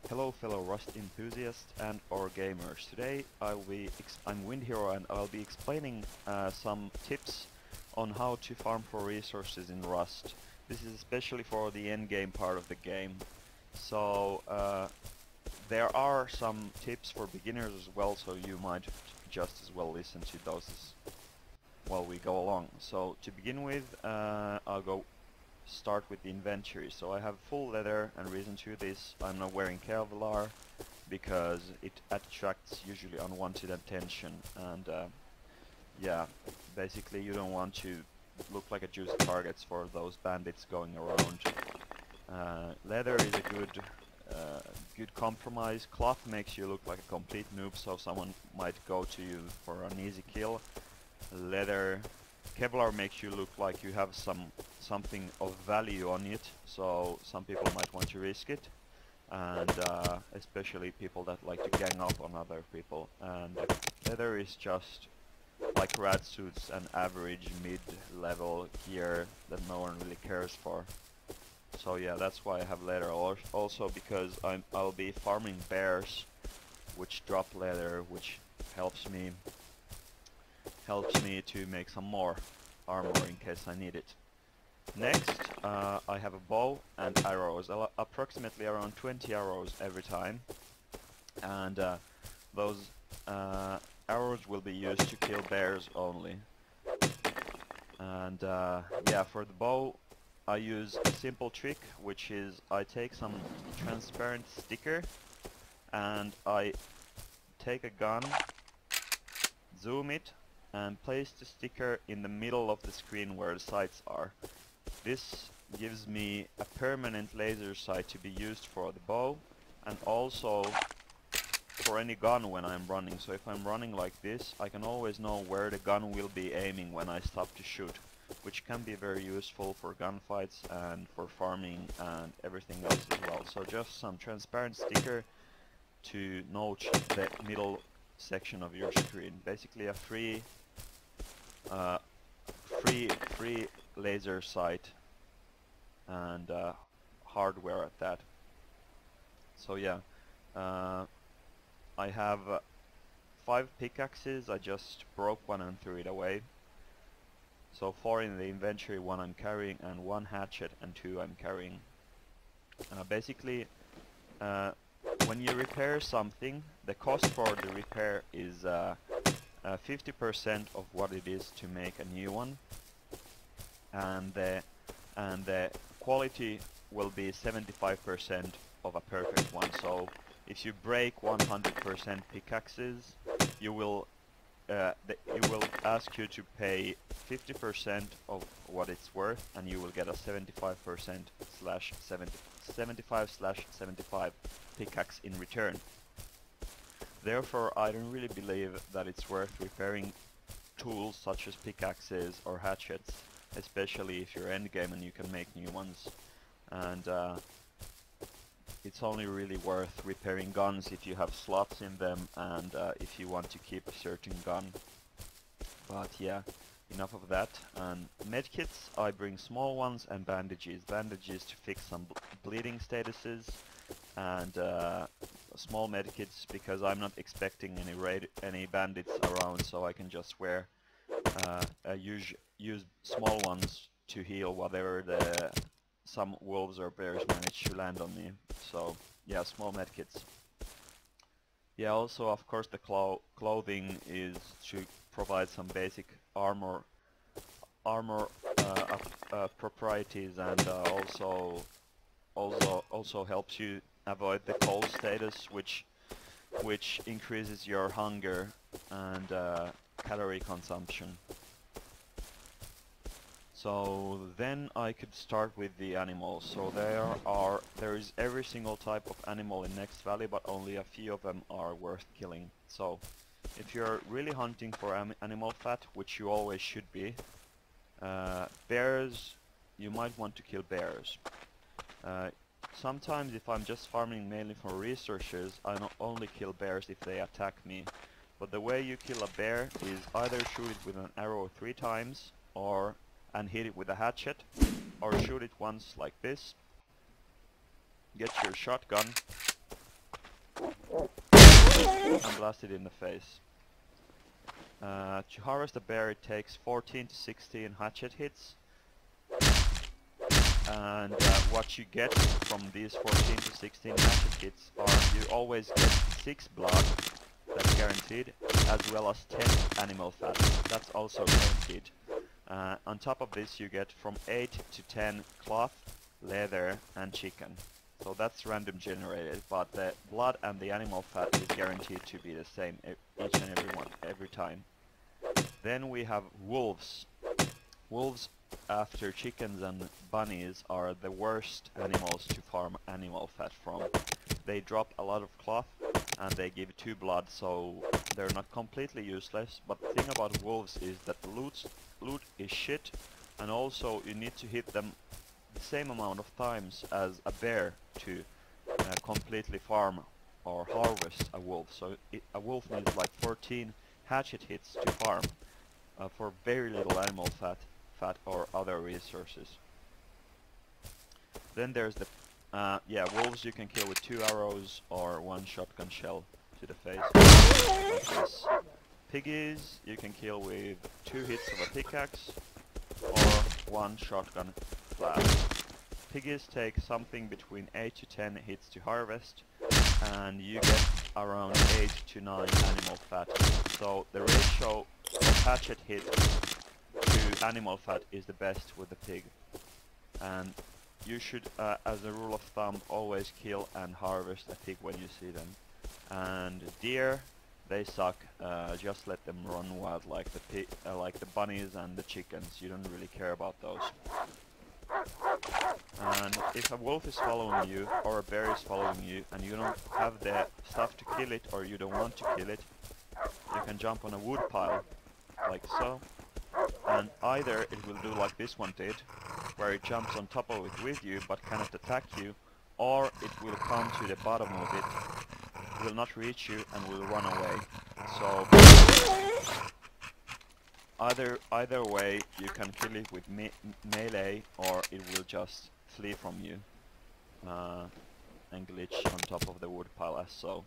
Hello fellow Rust enthusiasts and or gamers. Today I'm Wind Hero and I'll be explaining some tips on how to farm for resources in Rust. This is especially for the end game part of the game. So there are some tips for beginners as well, so you might just as well listen to those while we go along. So to begin with, I'll start with the inventory. So I have full leather, and reason to this, I'm not wearing Kevlar because it attracts usually unwanted attention, and yeah, basically you don't want to look like a juicy targets for those bandits going around. Leather is a good compromise. Cloth makes you look like a complete noob, so someone might go to you for an easy kill. Leather, Kevlar makes you look like you have something of value on it, so some people might want to risk it, and especially people that like to gang up on other people. And leather is just like rat suits, an average mid-level gear that no one really cares for. So yeah, that's why I have leather. Also because I'll be farming bears, which drop leather, which helps me to make some more armor in case I need it. Next, I have a bow and arrows, approximately around 20 arrows every time, and those arrows will be used to kill bears only. And yeah, for the bow I use a simple trick, which is I take some transparent sticker and I take a gun, zoom it, and place the sticker in the middle of the screen where the sights are. This gives me a permanent laser sight to be used for the bow and also for any gun when I'm running. So if I'm running like this, I can always know where the gun will be aiming when I stop to shoot, which can be very useful for gunfights and for farming and everything else as well. So just some transparent sticker to notch the middle section of your screen. Basically a free laser sight and hardware at that. So yeah, I have 5 pickaxes. I just broke one and threw it away. So 4 in the inventory, 1 I'm carrying, and 1 hatchet and 2 I'm carrying. Basically, when you repair something, the cost for the repair is 50% of what it is to make a new one, and the quality will be 75% of a perfect one. So if you break 100% pickaxes, it will ask you to pay 50% of what it's worth, and you will get a 75/75 pickaxe in return. Therefore, I don't really believe that it's worth repairing tools such as pickaxes or hatchets, especially if you're endgame and you can make new ones. And it's only really worth repairing guns if you have slots in them and if you want to keep a certain gun. But yeah, enough of that. And medkits, I bring small ones, and bandages. Bandages to fix some bleeding statuses, and small medkits because I'm not expecting any bandits around, so I can just use small ones to heal whatever some wolves or bears manage to land on me. So yeah, small medkits. Yeah, also of course the clothing is to provide some basic armor properties, and also helps you avoid the cold status, which increases your hunger and calorie consumption. So then I could start with the animals. So there is every single type of animal in Next Valley, but only a few of them are worth killing. So if you're really hunting for animal fat, which you always should be, bears, you might want to kill bears. Sometimes if I'm just farming mainly for resources, I not only kill bears if they attack me. But the way you kill a bear is either shoot it with an arrow 3 times, and hit it with a hatchet, or shoot it once like this, get your shotgun, and blast it in the face. To harvest a bear it takes 14 to 16 hatchet hits, and what you get from these 14 to 16 hatchet hits are you always get 6 blood, that's guaranteed, as well as 10 animal fat, that's also guaranteed. On top of this you get from 8 to 10 cloth, leather and chicken. So that's random generated, but the blood and the animal fat is guaranteed to be the same each and every time. Then we have wolves. Wolves, after chickens and bunnies, are the worst animals to farm animal fat from. They drop a lot of cloth and they give 2 blood, so they're not completely useless. But the thing about wolves is that loot is shit, and also you need to hit them the same amount of times as a bear to completely farm or harvest a wolf. So a wolf needs like 14 hatchet hits to farm for very little animal fat or other resources. Then there's the wolves you can kill with 2 arrows or 1 shotgun shell to the face, like this. Piggies you can kill with 2 hits of a pickaxe or 1 shotgun blast. Piggies take something between 8 to 10 hits to harvest, and you get around 8 to 9 animal fat. So the ratio of hatchet hit to animal fat is the best with the pig. And you should, as a rule of thumb, always kill and harvest a pig when you see them. And deer, they suck. Just let them run wild like the bunnies and the chickens. You don't really care about those. And if a wolf is following you or a bear is following you and you don't have the stuff to kill it or you don't want to kill it, you can jump on a wood pile like so, and either it will do like this one did, where it jumps on top of it with you but cannot attack you, or it will come to the bottom of it, will not reach you and will run away. So either way you can kill it with melee, or it will just flee from you and glitch on top of the wood pile as so.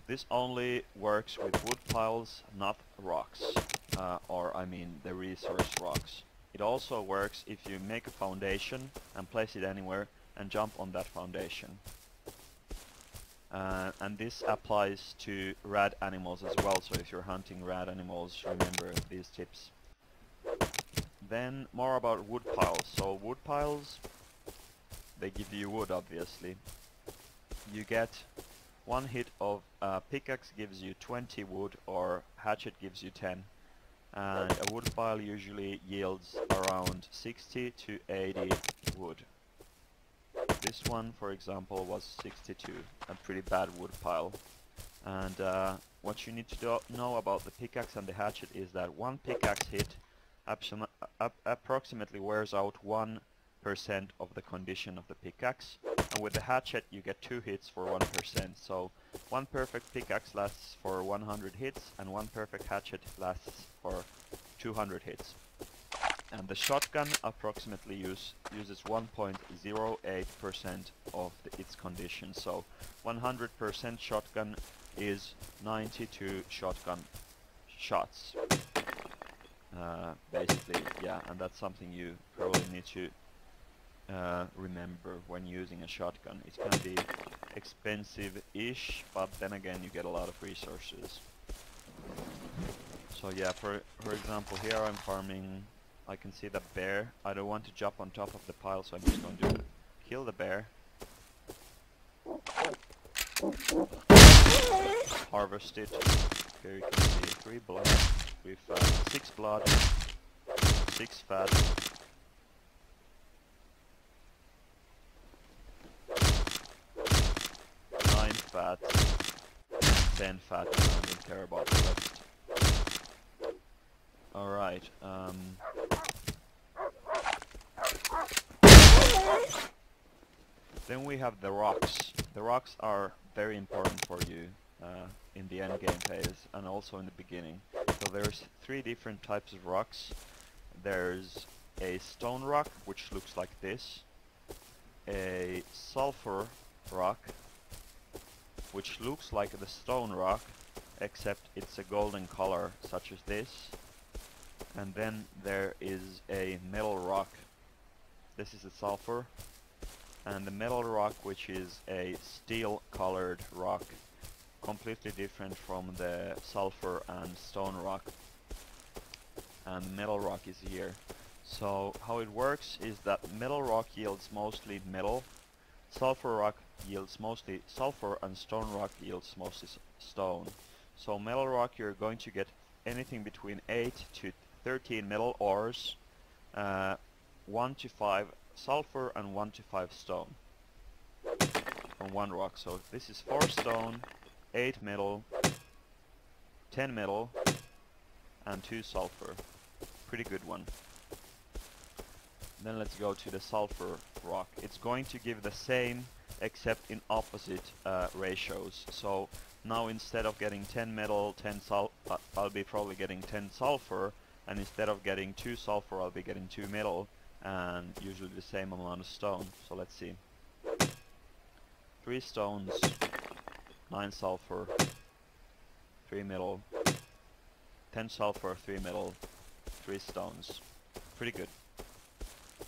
This only works with wood piles, not rocks, or I mean the resource rocks. It also works if you make a foundation and place it anywhere and jump on that foundation. And this applies to rad animals as well, so if you're hunting rad animals, remember these tips. Then more about wood piles. So wood piles, they give you wood obviously. You get 1 hit of pickaxe gives you 20 wood, or hatchet gives you 10. And a wood pile usually yields around 60 to 80 wood. This one, for example, was 62, a pretty bad wood pile. And what you need to know about the pickaxe and the hatchet is that 1 pickaxe hit approximately wears out 1% of the condition of the pickaxe, and with the hatchet you get 2 hits for 1%. So 1 perfect pickaxe lasts for 100 hits, and 1 perfect hatchet lasts for 200 hits. And the shotgun approximately uses 1.08% of its condition. So 100% shotgun is 92 shotgun shots. Basically, yeah, and that's something you probably need to remember when using a shotgun. It can be expensive-ish, but then again you get a lot of resources. So yeah, for example, here I'm farming. I can see the bear. I don't want to jump on top of the pile, so I'm just going to kill the bear. Harvest it. Here you can see 3 blood, 3 fat, 6 blood, 6 fat. 9 fat, and 10 fat, and I don't care about the rest. Alright, then we have the rocks. The rocks are very important for you in the end game phase and also in the beginning. So there's 3 different types of rocks. There's a stone rock, which looks like this, a sulfur rock, which looks like the stone rock, except it's a golden color, such as this. And then there is a metal rock. This is a sulfur. And the metal rock, which is a steel colored rock, completely different from the sulfur and stone rock. And metal rock is here. So how it works is that metal rock yields mostly metal, sulfur rock yields mostly sulfur, and stone rock yields mostly stone. So metal rock, you're going to get anything between 8 to 13 metal ores, 1 to 5 sulfur and 1 to 5 stone on one rock. So this is 4 stone, 8 metal, 10 metal and 2 sulfur. Pretty good one. Then let's go to the sulfur rock. It's going to give the same except in opposite ratios. So now instead of getting 10 metal, 10 I'll be probably getting 10 sulfur, and instead of getting 2 sulfur I'll be getting 2 metal, and usually the same amount of stone. So let's see. 3 stones, 9 sulfur, 3 metal, 10 sulfur, 3 metal, 3 stones. Pretty good.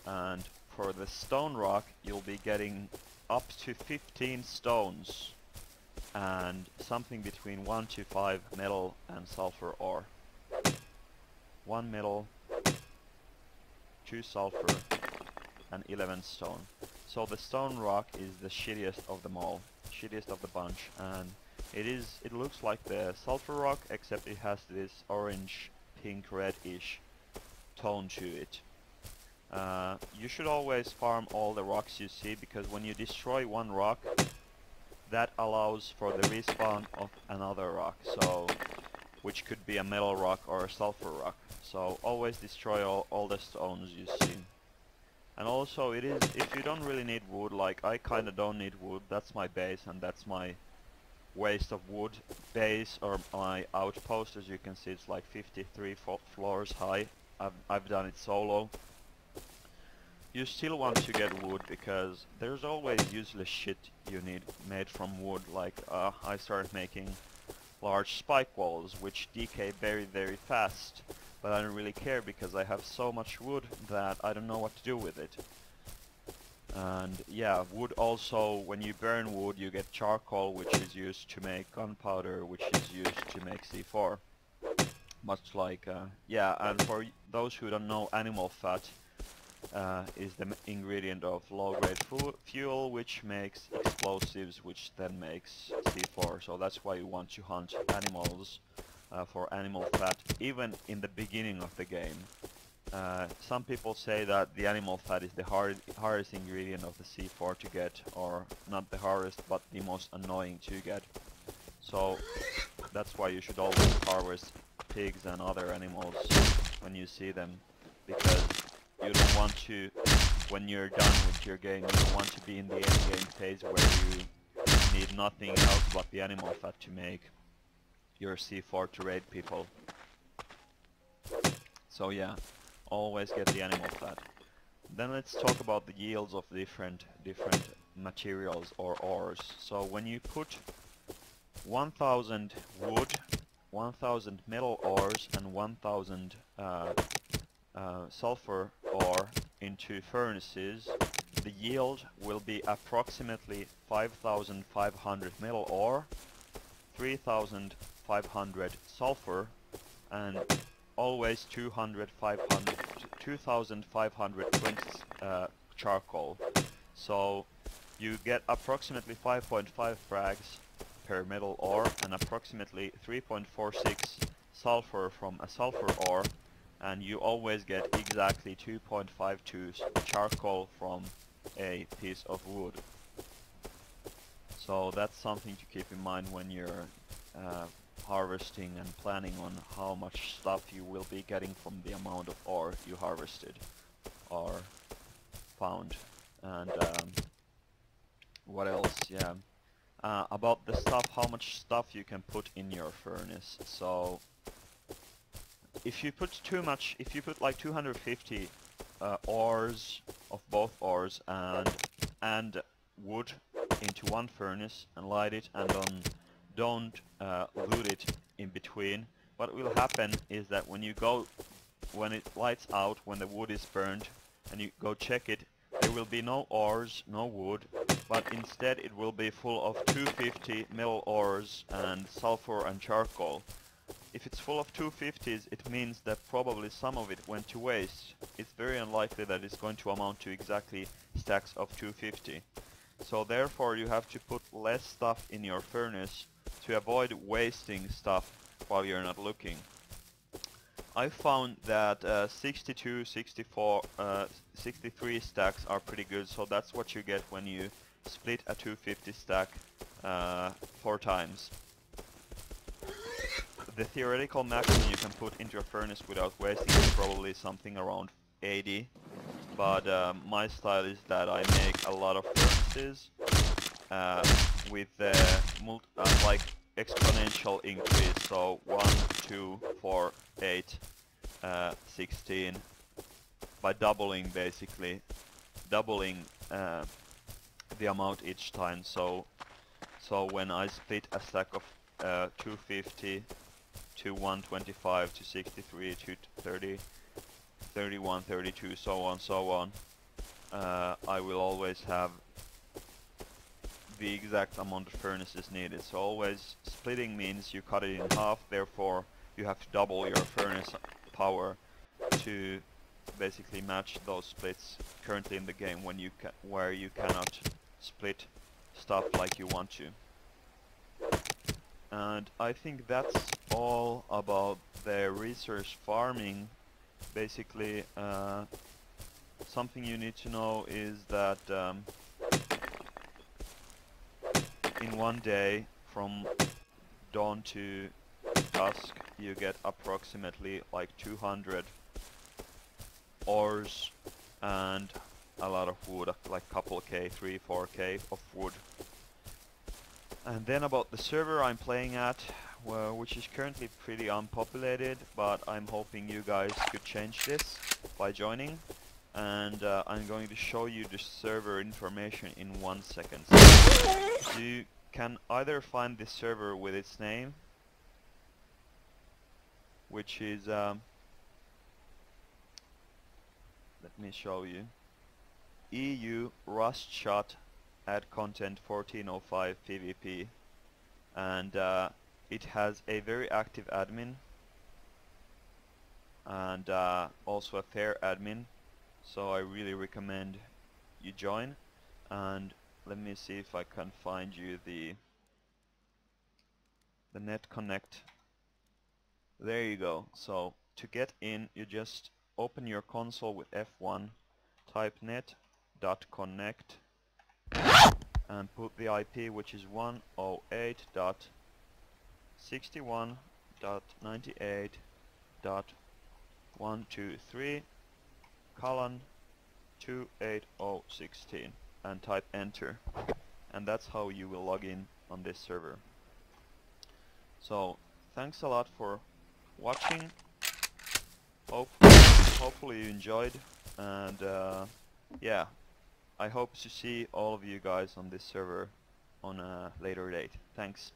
And for the stone rock you'll be getting up to 15 stones and something between 1 to 5 metal and sulfur ore. 1 metal, 2 sulfur and 11 stone. So the stone rock is the shittiest of them all, shittiest of the bunch, and it looks like the sulfur rock, except it has this orange, pink, reddish tone to it. You should always farm all the rocks you see, because when you destroy one rock, that allows for the respawn of another rock, so which could be a metal rock or a sulfur rock. So always destroy all the stones you see. And also it is, if you don't really need wood, like I kinda don't need wood, that's my base and that's my waste of wood base, or my outpost. As you can see, it's like 53 floors high. I've done it solo. You still want to get wood because there's always useless shit you need made from wood. Like I started making large spike walls which decay very fast, but I don't really care because I have so much wood that I don't know what to do with it. And yeah, wood also, when you burn wood you get charcoal, which is used to make gunpowder, which is used to make C4. Much like, yeah, and for those who don't know, animal fat is the ingredient of low-grade fuel, which makes explosives, which then makes C4. So that's why you want to hunt animals for animal fat, even in the beginning of the game. Some people say that the animal fat is the hardest ingredient of the C4 to get, or not the hardest, but the most annoying to get. So that's why you should always harvest pigs and other animals when you see them, because you don't want to, when you're done with your game, you don't want to be in the end game phase where you need nothing else but the animal fat to make your C4 to raid people. So yeah, always get the animal fat. Then let's talk about the yields of different materials or ores. So when you put 1000 wood, 1000 metal ores and 1000 sulfur ore into furnaces, the yield will be approximately 5500 metal ore, 3500 sulfur, and always 2520 charcoal. So you get approximately 5.5 frags per metal ore and approximately 3.46 sulfur from a sulfur ore, and you always get exactly 2.52 charcoal from a piece of wood. So that's something to keep in mind when you're harvesting and planning on how much stuff you will be getting from the amount of ore you harvested or found. And what else? Yeah. About the stuff, how much stuff you can put in your furnace. So if you put too much, if you put like 250 ores of both ores and wood into one furnace and light it, and don't loot it in between. What will happen is that when it lights out, when the wood is burned, and you go check it, there will be no ores, no wood, but instead it will be full of 250 metal ores and sulfur and charcoal. If it's full of 250s, it means that probably some of it went to waste. It's very unlikely that it's going to amount to exactly stacks of 250. So therefore you have to put less stuff in your furnace to avoid wasting stuff while you're not looking. I found that 62, 64, 63 stacks are pretty good, so that's what you get when you split a 250 stack 4 times. The theoretical maximum you can put into a furnace without wasting is probably something around 80, but my style is that I make a lot of furnaces with like exponential increase, so 1, 2, 4, 8, 16, by doubling, basically doubling the amount each time. So when I split a stack of 250 to 125 to 63 to 30, 31, 32, so on, I will always have the exact amount of furnaces needed. So always splitting means you cut it in half, therefore you have to double your furnace power to basically match those splits currently in the game when where you cannot split stuff like you want to. And I think that's all about the resource farming. Basically, something you need to know is that in one day, from dawn to dusk, you get approximately like 200 ores and a lot of wood, like couple K, 3, 4K of wood. And then about the server I'm playing at, well, which is currently pretty unpopulated, but I'm hoping you guys could change this by joining. And I'm going to show you the server information in 1 second. So you can either find this server with its name, which is let me show you, EU Rust Shot Add Content 1405 PvP, and it has a very active admin and also a fair admin, so I really recommend you join. And let me see if I can find you the net.connect. There you go. So to get in, you just open your console with F1, type net.connect and put the IP, which is 108.61.98.123 colon 28016 and type enter, and that's how you will log in on this server. So thanks a lot for watching. Hopefully you enjoyed, and yeah, I hope to see all of you guys on this server on a later date. Thanks.